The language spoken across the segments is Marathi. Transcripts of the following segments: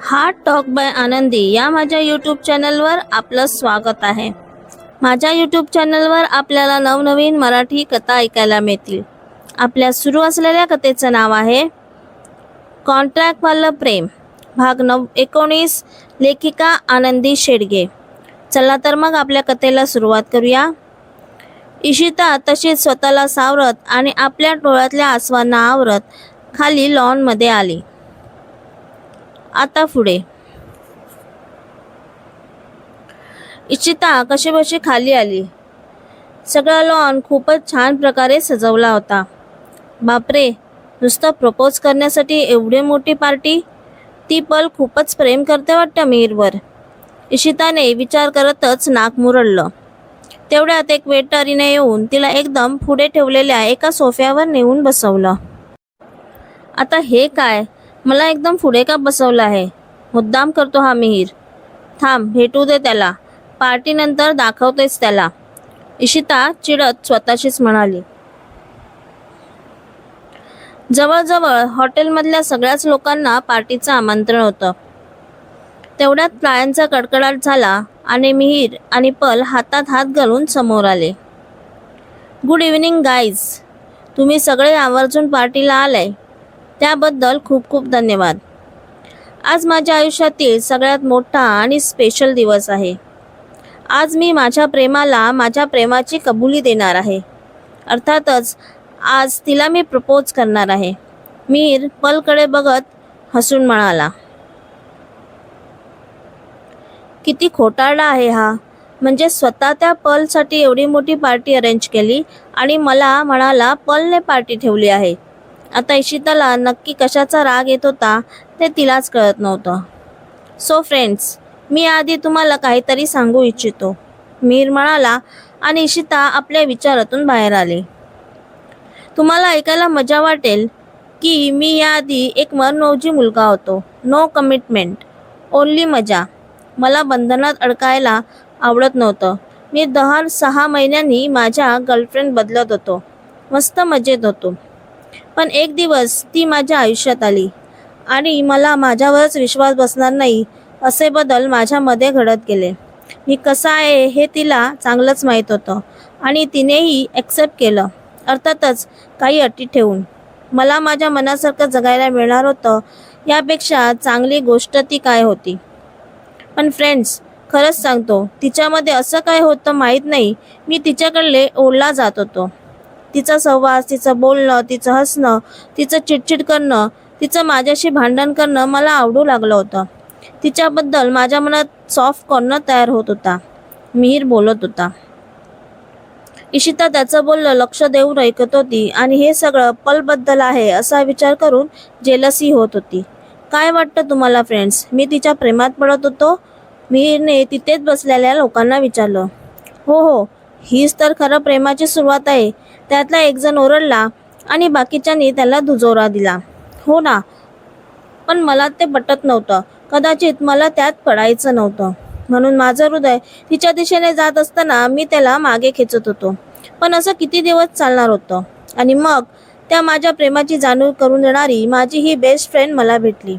हार्ट टॉक बाय आनंदी या माझ्या यूट्यूब चॅनलवर आपलं स्वागत आहे। माझ्या यूट्यूब चॅनलवर आपल्याला नवनवीन मराठी कथा ऐकायला मिळतील। आपल्या सुरू असलेल्या कथेचं नाव आहे कॉन्ट्रॅक्ट वाला प्रेम, भाग 19, लेखिका आनंदी शेडगे। चला तर मग आपल्या कथेला सुरुवात करूया। इशिता तशीच स्वतःला सावरत आणि आपल्या डोळ्यातल्या आसवांना आवरत खाली लॉनमध्ये आली। आता पुढे इशिता कशीबशी खाली आली। सगळा लॉन खूपच छान प्रकारे सजवला होता। बापरे, नुसतं प्रपोज करण्यासाठी एवढी मोठी पार्टी। ती पल खूपच प्रेम करते वाटतं मिहीरवर, इशिताने विचार करतच नाक मुरडलं। तेवढ्यात एक वेटरीने येऊन तिला एकदम पुढे ठेवलेल्या एका सोफ्यावर नेऊन बसवलं। आता हे काय, मला एकदम पुढे का बसवलं आहे? मुद्दाम करतो हा मिहीर। थांब, भेटू दे त्याला, पार्टीनंतर दाखवतेच त्याला, इशिता चिडत स्वतःशीच म्हणाली। जवळजवळ हॉटेलमधल्या सगळ्याच लोकांना पार्टीचं आमंत्रण होतं। तेवढ्यात पायांचा कडकडाट झाला आणि मिहीर आणि पल हातात हात घालून समोर आले। गुड इव्हनिंग गाईज, तुम्ही सगळे आवर्जून पार्टीला आलाय त्याबद्दल खूप खूप धन्यवाद। आज माझ्या आयुष्यातील सगळ्यात मोठा आणि स्पेशल दिवस आहे। आज मी माझ्या प्रेमाला माझ्या प्रेमाची कबुली देणार आहे। अर्थातच आज तिला मी प्रपोज करणार आहे, मिहीर पलकडे बघत हसून म्हणाला। किती खोटारडा आहे हा, म्हणजे स्वतः त्या पलसाठी एवढी मोठी पार्टी अरेंज केली आणि मला म्हणाला पलने पार्टी ठेवली आहे। आता इशिताला नक्की कशाचा राग येत होता ते तिलाच कळत नव्हतं। सो फ्रेंड्स, मी आधी तुम्हाला काहीतरी सांगू इच्छितो, मिहीर म्हणाला आणि इशिता आपल्या विचारातून बाहेर आली। तुम्हाला ऐकायला मजा वाटेल की मी याआधी एक मनमौजी मुलगा होतो। नो कमिटमेंट, ओनली मजा। मला बंधनात अडकायला आवडत नव्हतं। मी 6 महिन्यांनी माझ्या गर्लफ्रेंड बदलत होतो, मस्त मजेत होतो। पण एक दिवस ती माझ्या आयुष्यात आली आणि मला माझ्यावरच विश्वास बसणार नाही असे बदल माझ्यामध्ये घडत गेले। मी कसा आहे हे तिला चांगलंच माहीत होतं आणि तिनेही ॲक्सेप्ट केलं, अर्थातच काही अटी ठेवून। मला माझ्या मनासारखं जगायला मिळणार होतं, यापेक्षा चांगली गोष्ट ती काय होती। पण फ्रेंड्स, खरंच सांगतो, तिच्यामध्ये असं काय होतं माहीत नाही, मी तिच्याकडले ओढला जात होतो। तिचा सहवास, तिचं बोलणं, तिचं हसणं, तिचं चिडचिड करणं, तिचं माझ्याशी भांडण करणं मला आवडू लागलं होतं। तिच्याबद्दल माझ्या मनात सॉफ्ट कॉर्नर तयार होत होता, मिहीर बोलत होता। इशिता त्याचं बोलणं लक्ष देऊन ऐकत होती आणि हे सगळं पलबद्दल आहे असा विचार करून जेलसी होत होती। काय वाटतं तुम्हाला फ्रेंड्स, मी तिच्या प्रेमात पडत होतो? मिहीरने तिथेच बसलेल्या लोकांना विचारलं। हो हो, हीच तर खरं प्रेमाची सुरुवात आहे, त्यातला एक जण ओरडला आणि बाकीच्यांनी त्याला दुजोरा दिला। हो ना, पण मला ते पटत नव्हतं। कदाचित मला त्यात पडायचं नव्हतं, म्हणून माझं हृदय तिच्या दिशेने जात असताना मी त्याला मागे खेचत होतो। पण असं किती दिवस चालणार होतं? आणि मग त्या माझ्या प्रेमाची जाणीव करून देणारी माझी ही बेस्ट फ्रेंड मला भेटली।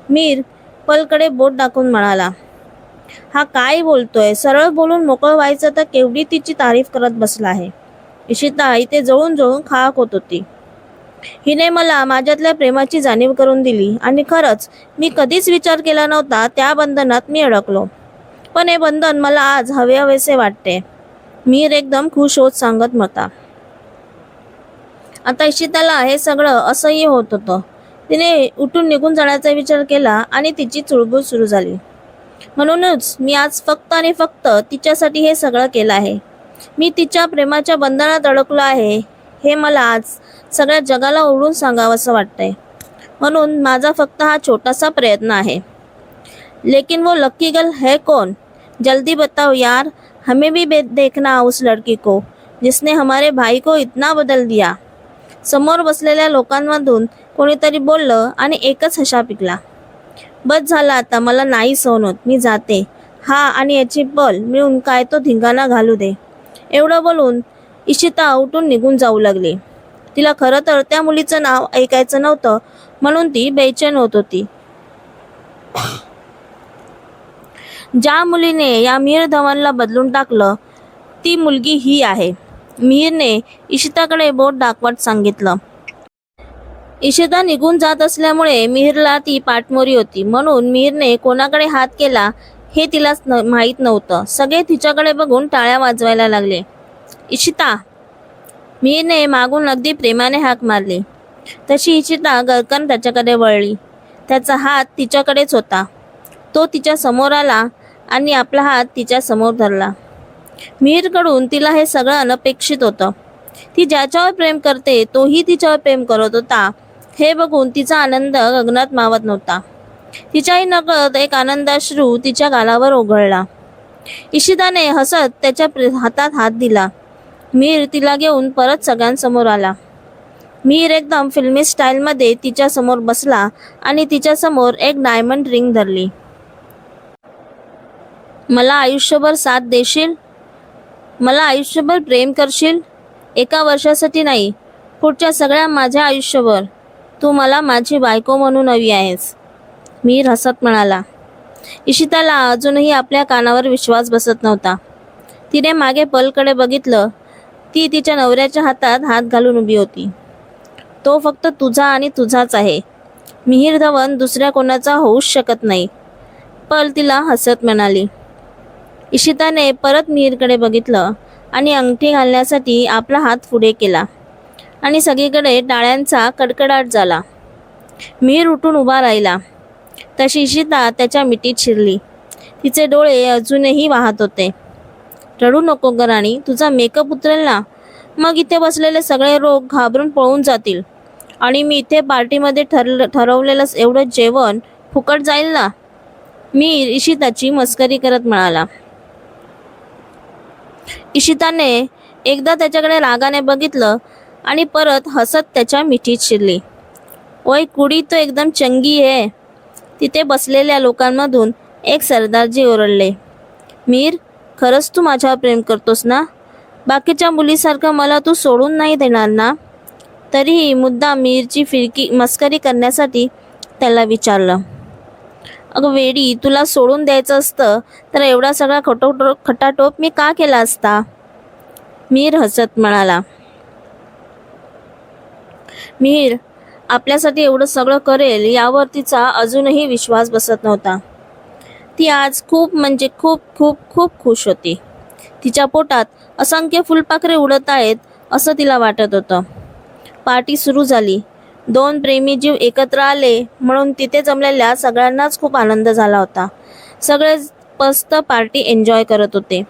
मिहीर पलकडे बोट दाखवून म्हणाला, हा काय बोलतोय? सरळ बोलून मोकळं व्हायचं तर केवढी तिची तारीफ करत बसला आहे। इशिता इथे जळून जळून खाक होत होती। हिने मला माझ्यातल्या प्रेमाची जाणीव करून दिली आणि खरंच मी कधीच विचार केला नव्हता त्या बंधनात मी अडकलो। पण हे बंधन मला आज हवेसे वाटते, मिहीर एकदम खुश होत सांगत होता। आता इशिताला हे सगळं असह्य होत होतं। तिने उठून निघून जाण्याचा विचार केला आणि तिची चुळबुळ सुरू झाली। म्हणूनच मी आज फक्त आणि फक्त तिच्यासाठी हे सगळं केलं आहे। मी तिच्या प्रेमाच्या बंधनात अडकलो आहे हे मला आज सगळ्या जगाला ओरडून सांगावंसं वाटतंय। म्हणून माझा फक्त हा छोटासा प्रयत्न आहे। लेकिन वो लकी गर्ल है कौन? जल्दी बताओ यार, हमें भी देखना उस लड़की को जिसने हमारे भाई को इतना बदल दिया। समोर बसलेल्या लोकांमधून कोणीतरी बोललं आणि एकच हशा पिकला। बस झालं आता, मला नाही सहन होत, मी जाते। हा आणि याची पल मिळून काय तो धिंगाणा घालू दे। एवढं बोलून इशिता उठून निघून जाऊ लागली। तिला खरं तर त्या मुलीचं नाव ऐकायचं नव्हतं, म्हणून ती बेचैन होत होती। ज्या मुलीने या मिहीर धवनला बदलून टाकलं ती मुलगी ही आहे. मिहीरने इशिताकडे बोट दाखवत सांगितलं. इशिता निघून जात असल्यामुळे मिहीरला ती पाठमोरी होती, म्हणून मिहीरने कोणाकडे हात केला हे तिला माहीत नव्हतं. सगळे तिच्याकडे बघून टाळ्या वाजवायला लागले. इशिता, मिहीरने मागून अगदी प्रेमाने हाक मारली. तशी इशिता गरकन त्याच्याकडे वळली. त्याचा हात तिच्याकडेच होता. तो तिच्या समोर आला आणि आपला हात तिच्या समोर धरला. मिहीरकडून तिला हे सगळं अनपेक्षित होतं. ती ज्याच्यावर प्रेम करते तोही तिच्यावर प्रेम करत होता हे बघून तिचा आनंद गगनात मावत नव्हता. तिच्याही नकळत एक आनंदाश्रू तिच्या गालावर ओघळला. इशिताने हसत त्याच्या हातात हात दिला. मिहीर तिला घेऊन परत सगळ्यांसमोर आला. मिहीर एकदम फिल्मी स्टाईलमध्ये तिच्यासमोर बसला आणि तिच्यासमोर एक डायमंड रिंग धरली. मला आयुष्यभर साथ देशील? मला आयुष्यभर प्रेम करशील? एका वर्षासाठी नाही, पुढच्या सगळ्या माझ्या आयुष्यभर तू मला माझी बायको म्हणून हवी आहेस, मिहीर हसत म्हणाला. इशिताला अजूनही आपल्या कानावर विश्वास बसत नव्हता. तिने मागे पलकडे बघितलं. ती तिच्या नवऱ्याच्या हातात हात घालून उभी होती. तो फक्त तुझा आणि तुझाच आहे. मिहीर धवन दुसऱ्या कोणाचा होऊच शकत नाही, पल तिला हसत म्हणाली. इशिताने परत मिहीरकडे बघितलं आणि अंगठी घालण्यासाठी आपला हात पुढे केला आणि सगळीकडे टाळ्यांचा कडकडाट झाला. मिहीर उठून उभा राहिला. तशी इशिता त्याच्या मिठीत शिरली. तिचे डोळे अजूनही वाहत होते. रडू नको ग राणी, तुझा मेकअप उतरेल ना, मग इथे बसलेले सगळे लोक घाबरून पळून जातील आणि मी इथे पार्टीमध्ये ठरवलेलं एवढं जेवण फुकट जाईल ना, मिहीर इशिताची मस्करी करत म्हणाला. इशिताने एकदा त्याच्याकडे रागाने बघितलं आणि परत हसत त्याच्या मिठीत शिरली. ओय कुडी, तो एकदम चंगी आहे. तिथे बसलेल्या लोकांमधून एक सरदारजी ओरडले. मिहीर, खरंच तू माझ्यावर प्रेम करतोस ना? बाकीच्या मुलीसारखं मला तू सोडून नाही देणार ना? तरीही मुद्दाम मिहीरची मस्करी करण्यासाठी त्याला विचारलं. अगं वेडी, तुला सोडून द्यायचं असतं तर एवढा सगळा खटाटोप मी का केला असता? मिहीर हसत म्हणाला. मिहीर आपल्यासाठी एवढं सगळं करेल यावर तिचा अजूनही विश्वास बसत नव्हता. ती आज खूप म्हणजे खूप खूप खूप खुश होती. तिच्या पोटात असंख्य फुलपाखरे उडत आहेत असं तिला वाटत होतं. पार्टी सुरू झाली. दोन प्रेमी जीव एकत्र आले म्हणून तिथे जमलेल्या सगळ्यांनाच खूप आनंद झाला होता. सगळे मस्त पार्टी एन्जॉय करत होते.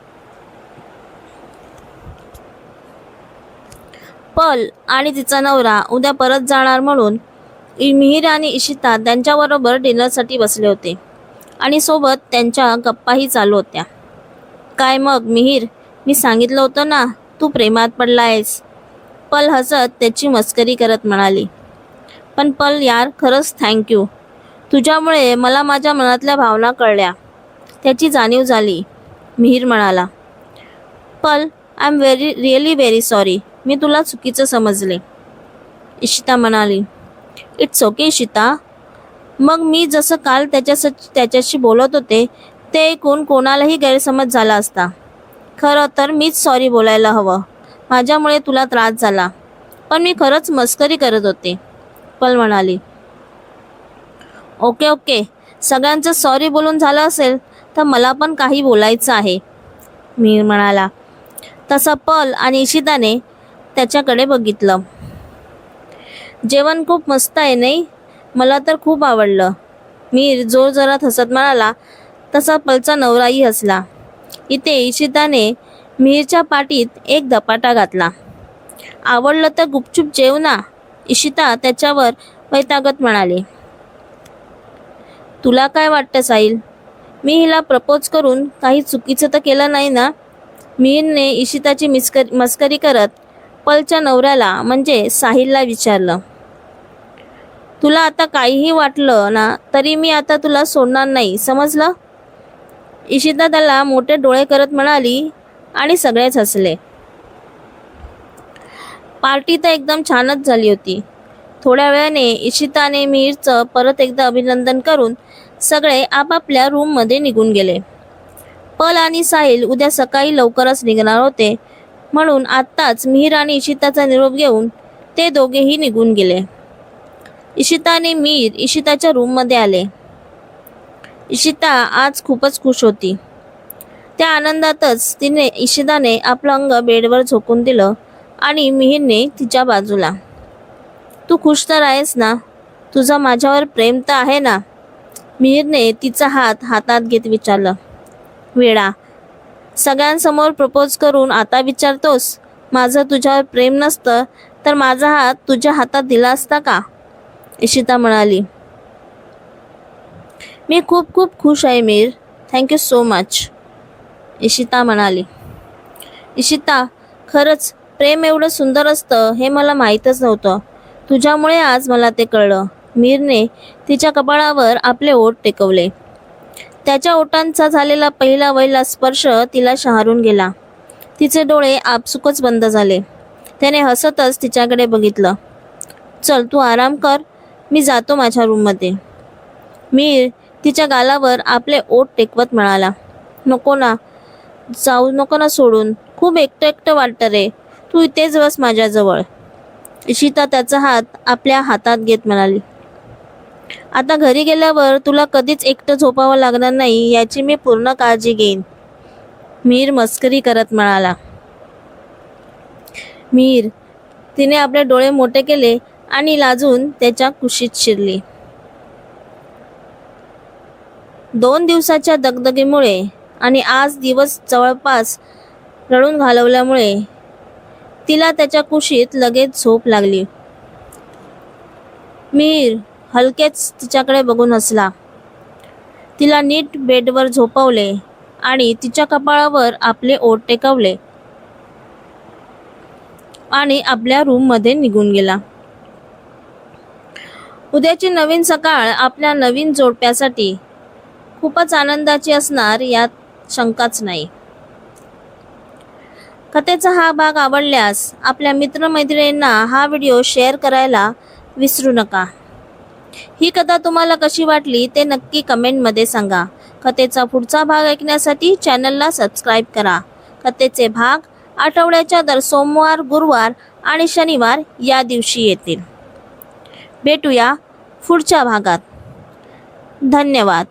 पल आणि तिचा नवरा उद्या परत जाणार म्हणून मिहीर आणि इशिता त्यांच्याबरोबर डिनरसाठी बसले होते आणि सोबत त्यांच्या गप्पाही चालू होत्या. काय मग मिहीर, मी सांगितलं होतं ना तू प्रेमात पडला आहेस, पल हसत त्याची मस्करी करत म्हणाली. पण पल यार, खरंच थँक्यू. तुझ्यामुळे मला माझ्या मनातल्या भावना कळल्या, त्याची जाणीव झाली, मिहीर म्हणाला. पल, I am really very sorry. मी तुला चुकीचं समजले, इशिता म्हणाली. It's okay Ishita. मग मी जसं काल त्याच्याशी बोलत होते ते ऐकून कोणालाही गैरसमज झाला असता. खरं तर मीच सॉरी बोलायला हवं. माझ्यामुळे तुला त्रास झाला, पण मी खरंच मस्करी करत होते, पल म्हणाली. ओके ओके, सगळ्यांचं सॉरी बोलून झालं असेल तर मला पण काही बोलायचं आहे, मिहीर म्हणाला. तसं पल आणि इशिताने त्याच्याकडे बघितलं. जेवण खूप मस्त आहे नाही? मला तर खूप आवडलं, मिहीर जोरजोरात हसत म्हणाला. तसा पलचा नवराही हसला. इथे इशिताने मिहीरच्या पाठीत एक धपाटा घातला. आवडलं तर गुपचूप जेव ना, इशिता त्याच्यावर वैतागत म्हणाले. तुला काय वाटतं साहिल, मी हिला प्रपोज करून काही चुकीचं तर केलं नाही ना? मिहीरने इशिताची मस्करी करत पलच्या नवऱ्याला म्हणजे साहिलला विचारलं. तुला आता काहीही वाटलं ना तरी मी आता तुला सोडणार नाही, समजलं? इशिता त्याला मोठे डोळे करत म्हणाली आणि सगळेच हसले. पार्टी तर एकदम छानच झाली होती. थोड्या वेळाने इशिता मिहीरचं परत एकदा अभिनंदन करून सगळे आपापल्या रूममध्ये निघून गेले. पल आणि साहिल उद्या सकाळी लवकरच निघणार होते, म्हणून आत्ताच मिहीर आणि इशिताचा निरोप घेऊन ते दोघेही निघून गेले. इशिता आणि मिहीर इशिताच्या रूममध्ये आले. इशिता आज खूपच खुश होती. त्या आनंदातच इशिताने आपलं अंग बेडवर झोकून दिलं आणि मिहीरने तिच्या बाजूला. तू खुश तर आहेस ना? तुझं माझ्यावर प्रेम तर आहे ना? मिहीरने तिचा हात हातात घेत विचारलं. वेडा, सगळ्यांसमोर प्रपोज करून आता विचारतोस माझं तुझ्यावर प्रेम नसतं तर माझा हात तुझ्या हातात दिला असता का? इशिता म्हणाली. मी खूप खूप खुश आहे Mihir, thank you so much. Ishita म्हणाली. इशिता, खरंच प्रेम एवढं सुंदर असतं हे मला माहीतच नव्हतं. तुझ्यामुळे आज मला ते कळलं. मिहीरने तिच्या कपाळावर आपले ओठ टेकवले. त्याच्या ओठांचा झालेला पहिला वहिला स्पर्श तिला शहारून गेला. तिचे डोळे आपसुकच बंद झाले. त्याने हसतच तिच्याकडे बघितलं. चल तू आराम कर, मी जातो माझ्या रूममध्ये. मिहीर तिच्या गालावर आपले ओठ टेकवत म्हणाला. नको ना, जाऊ नको ना सोडून, खूप एकटं एकटं वाटतं रे, तू इथेच बस माझ्याजवळ. इशिता त्याचा हात आपल्या हातात घेत म्हणाली. आता घरी गेल्यावर तुला कधीच एकटं झोपावं लागणार नाही याची मी पूर्ण काळजी घेईन, मिहीर मस्करी करत म्हणाला. मिहीर तिने आपले डोळे मोठे केले आणि लाजून त्याच्या कुशीत शिरली. 2 दिवसाच्या दगदगीमुळे आणि आज दिवस जवळपास रडून घालवल्यामुळे तिला त्याच्या कुशीत लगेच झोप लागली. मिहीर हलकेच तिच्याकडे बघून हसला. तिला नीट बेडवर झोपवले आणि तिच्या कपाळावर आपले ओठ टेकवले आणि आपल्या रूममध्ये निघून गेला. उद्याची नवीन सकाळ आपल्या नवीन जोडप्यासाठी खूपच आनंदाची असणार यात शंकाच नाही. कथेचा हा भाग आवडल्यास आपल्या मित्रमैत्रिणींना हा व्हिडिओ शेअर करायला विसरू नका. ही कथा तुम्हाला कशी वाटली ते नक्की कमेंटमध्ये सांगा. कथेचा पुढचा भाग ऐकण्यासाठी चॅनलला सबस्क्राईब करा. कथेचे भाग आठवड्याच्या दर सोमवार, गुरुवार आणि शनिवार या दिवशी येतील. भेटूया पुढच्या भागात. धन्यवाद.